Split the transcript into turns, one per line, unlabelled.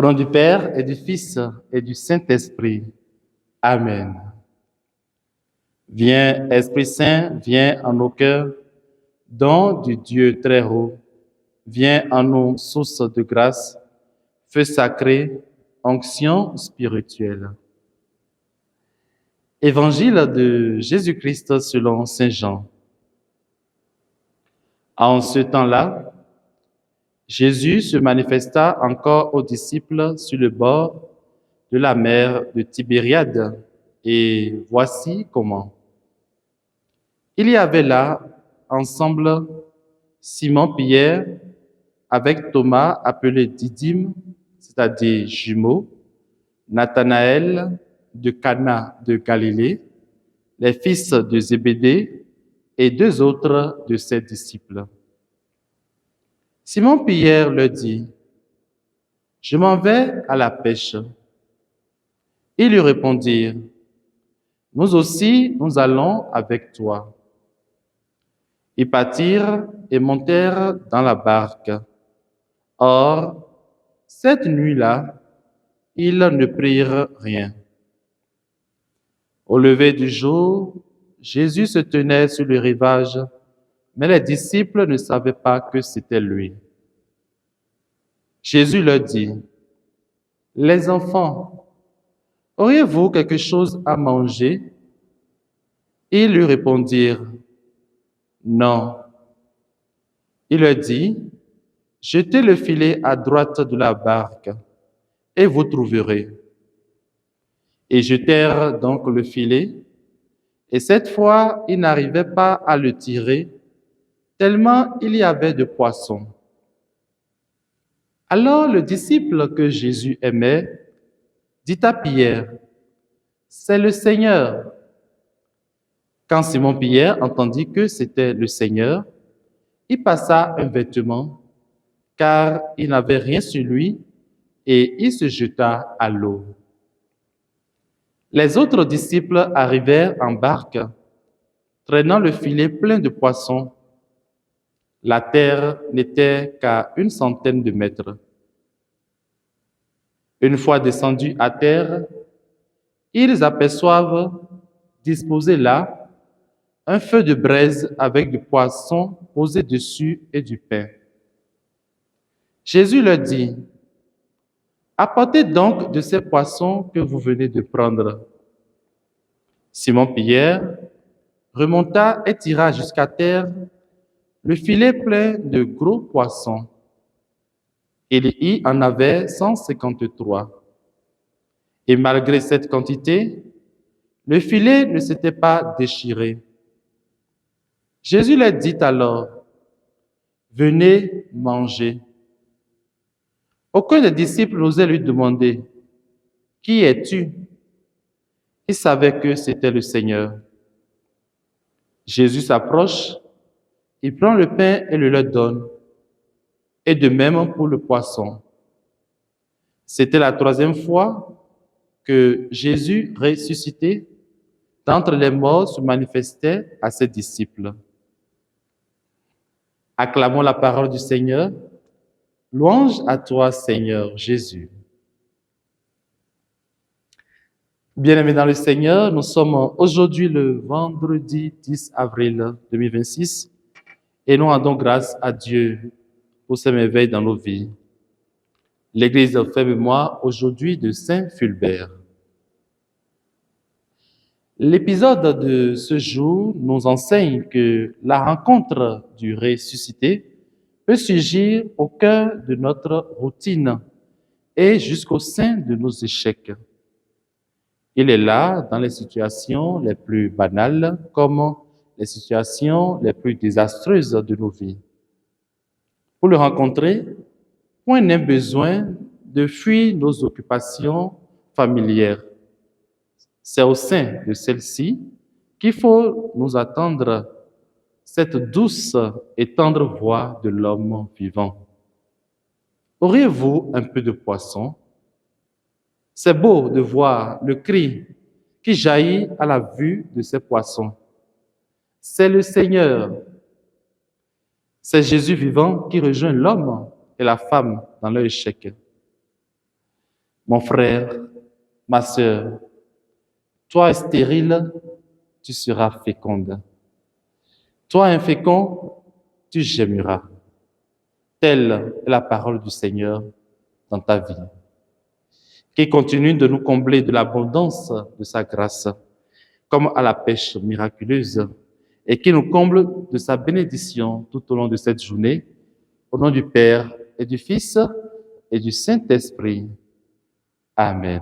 Au nom du Père et du Fils et du Saint-Esprit. Amen. Viens, Esprit Saint, viens en nos cœurs, don du Dieu très haut. Viens en nous, source de grâce, feu sacré, onction spirituelle. Évangile de Jésus-Christ selon saint Jean. En ce temps-là, Jésus se manifesta encore aux disciples sur le bord de la mer de Tibériade, et voici comment. Il y avait là, ensemble, Simon-Pierre, avec Thomas appelé Didyme, c'est-à-dire jumeau, Nathanaël de Cana de Galilée, les fils de Zébédée et deux autres de ses disciples. Simon-Pierre leur dit, « Je m'en vais à la pêche. » Ils lui répondirent, « Nous aussi, nous allons avec toi. » Ils partirent et montèrent dans la barque. Or, cette nuit-là, ils ne prirent rien. Au lever du jour, Jésus se tenait sur le rivage, mais les disciples ne savaient pas que c'était lui. Jésus leur dit, « Les enfants, auriez-vous quelque chose à manger? » Ils lui répondirent, « Non. » Il leur dit, « Jetez le filet à droite de la barque, et vous trouverez. » Ils jetèrent donc le filet, et cette fois, ils n'arrivaient pas à le tirer, tellement il y avait de poissons. Alors le disciple que Jésus aimait dit à Pierre, « C'est le Seigneur. » Quand Simon-Pierre entendit que c'était le Seigneur, il passa un vêtement, car il n'avait rien sur lui, et il se jeta à l'eau. Les autres disciples arrivèrent en barque, traînant le filet plein de poissons. La terre n'était qu'à 100 de mètres. Une fois descendus à terre, ils aperçoivent, disposé là, un feu de braise avec du poisson posé dessus et du pain. Jésus leur dit, « Apportez donc de ces poissons que vous venez de prendre. » Simon-Pierre remonta et tira jusqu'à terre le filet plein de gros poissons. Il y en avait 153. Et malgré cette quantité, le filet ne s'était pas déchiré. Jésus leur dit alors, « Venez manger. » Aucun des disciples n'osait lui demander, « Qui es-tu? » Il savait que c'était le Seigneur. Jésus s'approche, il prend le pain et le leur donne, et de même pour le poisson. C'était la 3e fois que Jésus, ressuscité d'entre les morts, se manifestait à ses disciples. Acclamons la parole du Seigneur. Louange à toi, Seigneur Jésus. Bien-aimés dans le Seigneur, nous sommes aujourd'hui le vendredi 10 avril 2026 et nous rendons grâce à Dieu pour ses merveilles dans nos vies. L'Église fait mémoire aujourd'hui de Saint Fulbert. L'épisode de ce jour nous enseigne que la rencontre du ressuscité peut surgir au cœur de notre routine et jusqu'au sein de nos échecs. Il est là dans les situations les plus banales comme les situations les plus désastreuses de nos vies. Pour le rencontrer, point n'est besoin de fuir nos occupations familières. C'est au sein de celles-ci qu'il faut nous attendre cette douce et tendre voix de l'homme vivant. Auriez-vous un peu de poisson? C'est beau de voir le cri qui jaillit à la vue de ces poissons. C'est le Seigneur. C'est Jésus vivant qui rejoint l'homme et la femme dans leur échec. Mon frère, ma sœur, toi stérile, tu seras féconde. Toi infécond, tu gémiras. Telle est la parole du Seigneur dans ta vie. Qu'il continue de nous combler de l'abondance de sa grâce, comme à la pêche miraculeuse, et qu'il nous comble de sa bénédiction tout au long de cette journée, au nom du Père et du Fils et du Saint-Esprit. Amen.